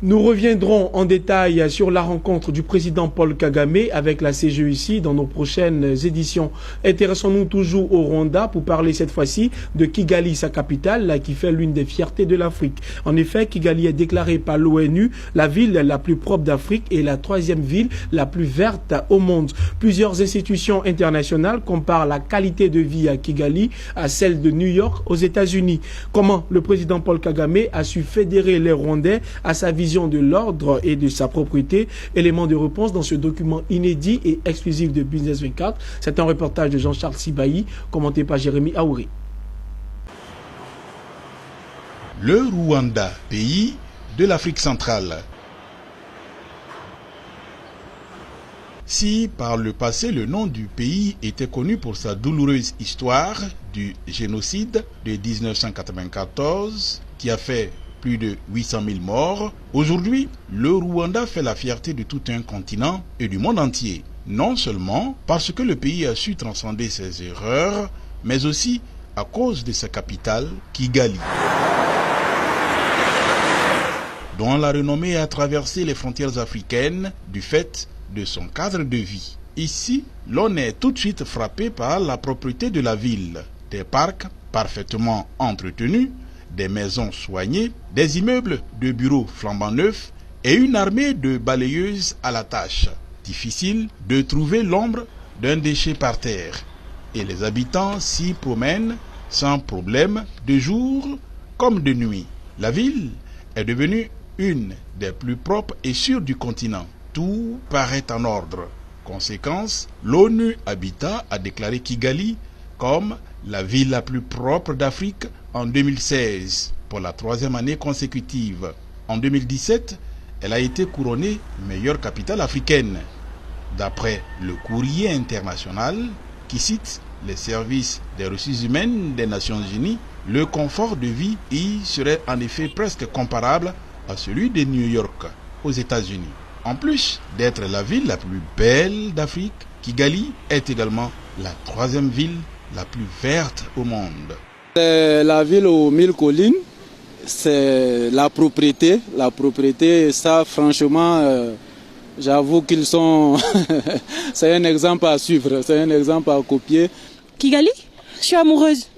Nous reviendrons en détail sur la rencontre du président Paul Kagame avec la CGEC dans nos prochaines éditions. Intéressons-nous toujours au Rwanda pour parler cette fois-ci de Kigali, sa capitale, qui fait l'une des fiertés de l'Afrique. En effet, Kigali est déclarée par l'ONU la ville la plus propre d'Afrique et la troisième ville la plus verte au monde. Plusieurs institutions internationales comparent la qualité de vie à Kigali à celle de New York aux États-Unis. Comment le président Paul Kagame a su fédérer les Rwandais à sa vision de l'ordre et de sa propriété? Élément de réponse dans ce document inédit et exclusif de Business 24. C'est un reportage de Jean-Charles Sibahi, commenté par Jérémy Aouri. Le Rwanda, pays de l'Afrique centrale. Si par le passé le nom du pays était connu pour sa douloureuse histoire du génocide de 1994 qui a fait plus de 800 000 morts, aujourd'hui, le Rwanda fait la fierté de tout un continent et du monde entier. Non seulement parce que le pays a su transcender ses erreurs, mais aussi à cause de sa capitale, Kigali, dont la renommée a traversé les frontières africaines du fait de son cadre de vie. Ici, l'on est tout de suite frappé par la propreté de la ville, des parcs parfaitement entretenus, des maisons soignées, des immeubles de bureaux flambant neufs et une armée de balayeuses à la tâche. Difficile de trouver l'ombre d'un déchet par terre. Et les habitants s'y promènent sans problème de jour comme de nuit. La ville est devenue une des plus propres et sûres du continent. Tout paraît en ordre. Conséquence, l'ONU Habitat a déclaré Kigali comme la ville la plus propre d'Afrique en 2016, pour la troisième année consécutive. En 2017, elle a été couronnée meilleure capitale africaine. D'après le Courrier international, qui cite les services des ressources humaines des Nations Unies, le confort de vie y serait en effet presque comparable à celui de New York, aux États-Unis. En plus d'être la ville la plus belle d'Afrique, Kigali est également la troisième ville la plus verte au monde. C'est la ville aux 1000 collines, c'est la propriété. La propriété, ça franchement, j'avoue qu'ils sont... c'est un exemple à suivre, c'est un exemple à copier. Kigali, je suis amoureuse.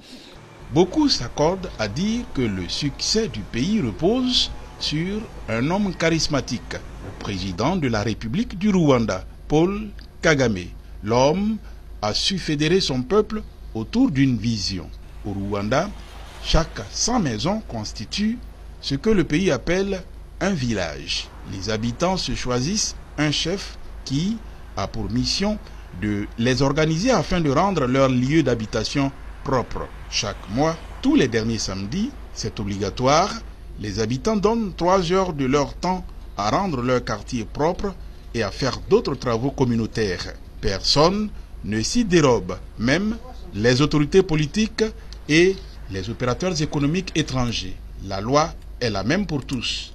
Beaucoup s'accordent à dire que le succès du pays repose sur un homme charismatique, le président de la République du Rwanda, Paul Kagame. L'homme a su fédérer son peuple autour d'une vision. Au Rwanda, chaque 100 maisons constitue ce que le pays appelle un village. Les habitants se choisissent un chef qui a pour mission de les organiser afin de rendre leur lieu d'habitation propre. Chaque mois, tous les derniers samedis, c'est obligatoire, les habitants donnent 3 heures de leur temps à rendre leur quartier propre et à faire d'autres travaux communautaires. Personne ne s'y dérobe, même les autorités politiques et les opérateurs économiques étrangers. La loi est la même pour tous.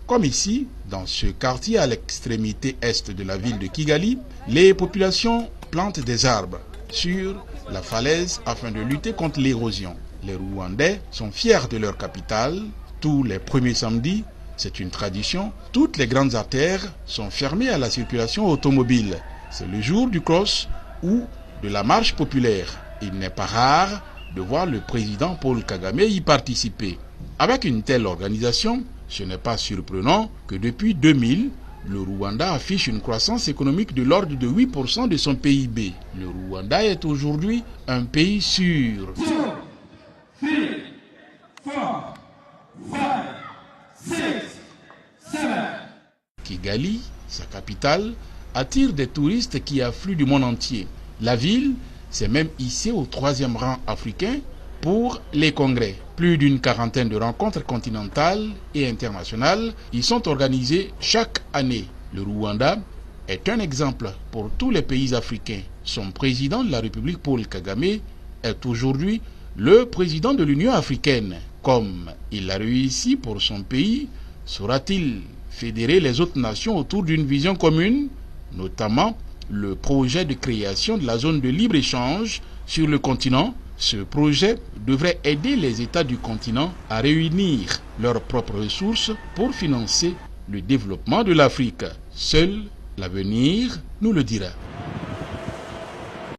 Comme ici, dans ce quartier à l'extrémité est de la ville de Kigali, les populations plantent des arbres sur la falaise afin de lutter contre l'érosion. Les Rwandais sont fiers de leur capitale. Tous les premiers samedis, c'est une tradition, toutes les grandes artères sont fermées à la circulation automobile. C'est le jour du cross ou de la marche populaire. Il n'est pas rare de voir le président Paul Kagame y participer. Avec une telle organisation, ce n'est pas surprenant que depuis 2000, le Rwanda affiche une croissance économique de l'ordre de 8% de son PIB. Le Rwanda est aujourd'hui un pays sûr. 3, 4, 5, 6, 7. Kigali, sa capitale, attire des touristes qui affluent du monde entier. La ville s'est même hissée au 3e rang africain pour les congrès. Plus d'une quarantaine de rencontres continentales et internationales y sont organisées chaque année. Le Rwanda est un exemple pour tous les pays africains. Son président de la République, Paul Kagame, est aujourd'hui le président de l'Union africaine. Comme il l'a réussi pour son pays, saura-t-il fédérer les autres nations autour d'une vision commune? notamment le projet de création de la zone de libre-échange sur le continent. Ce projet devrait aider les États du continent à réunir leurs propres ressources pour financer le développement de l'Afrique. Seul l'avenir nous le dira.